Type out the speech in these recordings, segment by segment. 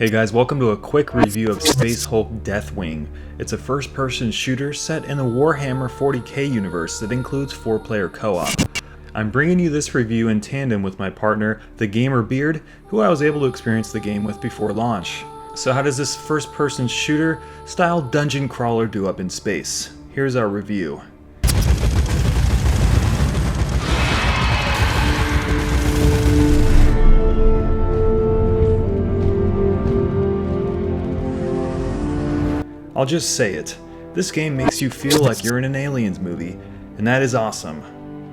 Hey guys, welcome to a quick review of Space Hulk Deathwing. It's a first-person shooter set in the Warhammer 40k universe that includes 4-player co-op. I'm bringing you this review in tandem with my partner, the Gamer Beard, who I was able to experience the game with before launch. So how does this first-person shooter style dungeon crawler do up in space? Here's our review. I'll just say it, this game makes you feel like you're in an Aliens movie, and that is awesome.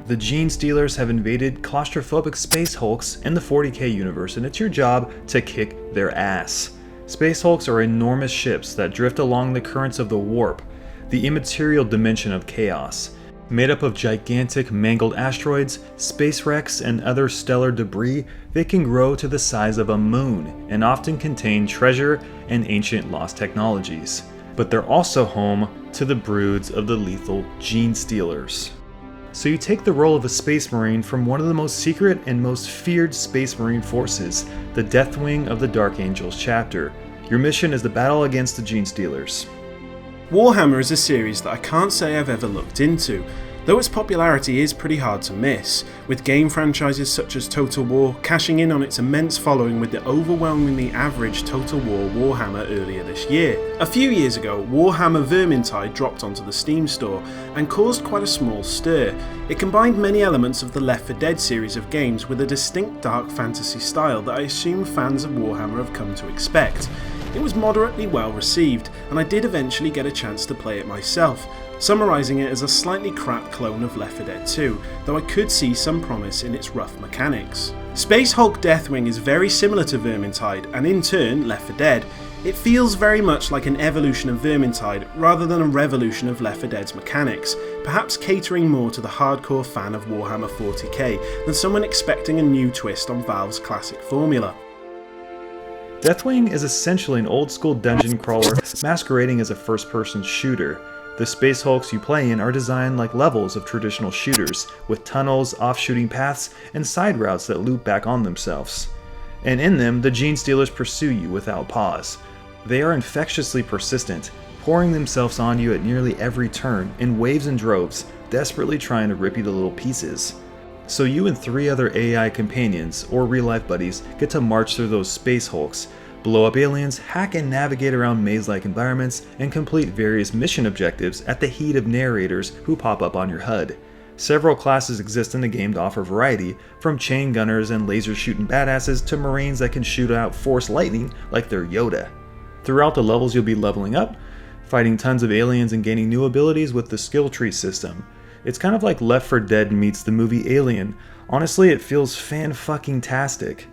The Gene Stealers have invaded claustrophobic Space Hulks in the 40k universe, and it's your job to kick their ass. Space Hulks are enormous ships that drift along the currents of the warp, the immaterial dimension of chaos. Made up of gigantic mangled asteroids, space wrecks, and other stellar debris, they can grow to the size of a moon and often contain treasure and ancient lost technologies. But they're also home to the broods of the lethal Gene Stealers. So you take the role of a Space Marine from one of the most secret and most feared Space Marine forces, the Deathwing of the Dark Angels chapter. Your mission is the battle against the Gene Stealers. Warhammer is a series that I can't say I've ever looked into, though its popularity is pretty hard to miss, with game franchises such as Total War cashing in on its immense following with the overwhelmingly average Total War Warhammer earlier this year. A few years ago, Warhammer Vermintide dropped onto the Steam store and caused quite a small stir. It combined many elements of the Left 4 Dead series of games with a distinct dark fantasy style that I assume fans of Warhammer have come to expect. It was moderately well received, and I did eventually get a chance to play it myself, summarising it as a slightly crap clone of Left 4 Dead 2, though I could see some promise in its rough mechanics. Space Hulk Deathwing is very similar to Vermintide, and in turn Left 4 Dead. It feels very much like an evolution of Vermintide rather than a revolution of Left 4 Dead's mechanics, perhaps catering more to the hardcore fan of Warhammer 40k than someone expecting a new twist on Valve's classic formula. Deathwing is essentially an old-school dungeon crawler masquerading as a first-person shooter. The Space Hulks you play in are designed like levels of traditional shooters, with tunnels, off-shooting paths, and side routes that loop back on themselves. And in them, the Gene Stealers pursue you without pause. They are infectiously persistent, pouring themselves on you at nearly every turn, in waves and droves, desperately trying to rip you to little pieces. So you and 3 other AI companions, or real-life buddies, get to march through those Space Hulks, blow up aliens, hack and navigate around maze-like environments, and complete various mission objectives at the heat of narrators who pop up on your HUD. Several classes exist in the game to offer variety, from chain gunners and laser-shooting badasses to marines that can shoot out force lightning like they're Yoda. Throughout the levels you'll be leveling up, fighting tons of aliens and gaining new abilities with the skill tree system. It's kind of like Left 4 Dead meets the movie Alien. Honestly, it feels fan-fucking-tastic.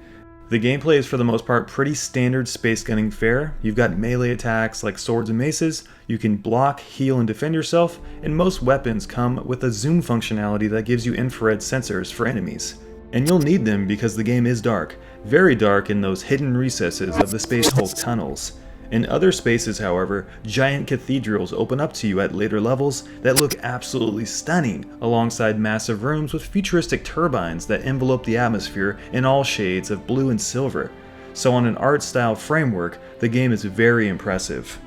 The gameplay is for the most part pretty standard space gunning fare. You've got melee attacks like swords and maces, you can block, heal, and defend yourself, and most weapons come with a zoom functionality that gives you infrared sensors for enemies. And you'll need them because the game is dark, very dark in those hidden recesses of the Space Hulk tunnels. In other spaces, however, giant cathedrals open up to you at later levels that look absolutely stunning, alongside massive rooms with futuristic turbines that envelope the atmosphere in all shades of blue and silver. So on an art-style framework, the game is very impressive.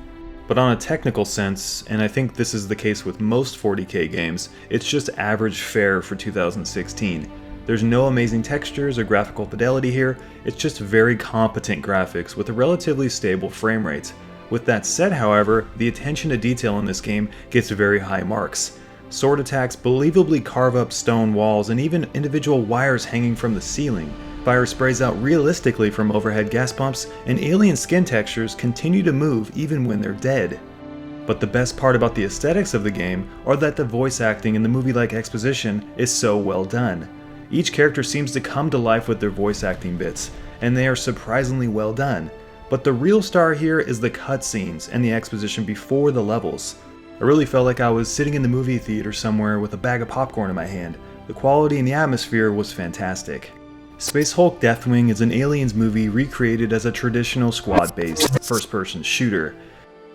But on a technical sense, and I think this is the case with most 40k games, it's just average fare for 2016. There's no amazing textures or graphical fidelity here, it's just very competent graphics with a relatively stable frame rate. With that said, however, the attention to detail in this game gets very high marks. Sword attacks believably carve up stone walls and even individual wires hanging from the ceiling. Fire sprays out realistically from overhead gas pumps, and alien skin textures continue to move even when they're dead. But the best part about the aesthetics of the game are that the voice acting and the movie-like exposition is so well done. Each character seems to come to life with their voice acting bits, and they are surprisingly well done. But the real star here is the cutscenes and the exposition before the levels. I really felt like I was sitting in the movie theater somewhere with a bag of popcorn in my hand. The quality and the atmosphere was fantastic. Space Hulk Deathwing is an Aliens movie recreated as a traditional squad-based, first-person shooter.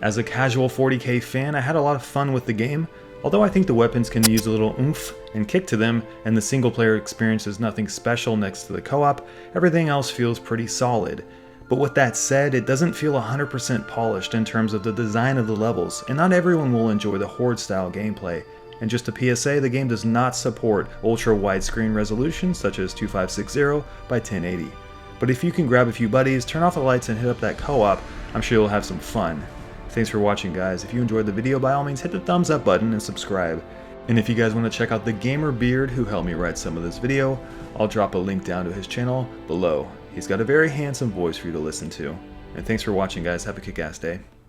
As a casual 40k fan, I had a lot of fun with the game, although I think the weapons can use a little oomph and kick to them, and the single player experience is nothing special next to the co-op, everything else feels pretty solid. But with that said, it doesn't feel 100% polished in terms of the design of the levels, and not everyone will enjoy the horde style gameplay. And just a PSA, the game does not support ultra widescreen resolution such as 2560 by 1080. But if you can grab a few buddies, turn off the lights and hit up that co-op, I'm sure you'll have some fun. Thanks for watching, guys. If you enjoyed the video, by all means hit the thumbs up button and subscribe. And if you guys want to check out the Gamer Beard who helped me write some of this video, I'll drop a link down to his channel below. He's got a very handsome voice for you to listen to. And thanks for watching, guys. Have a kick-ass day.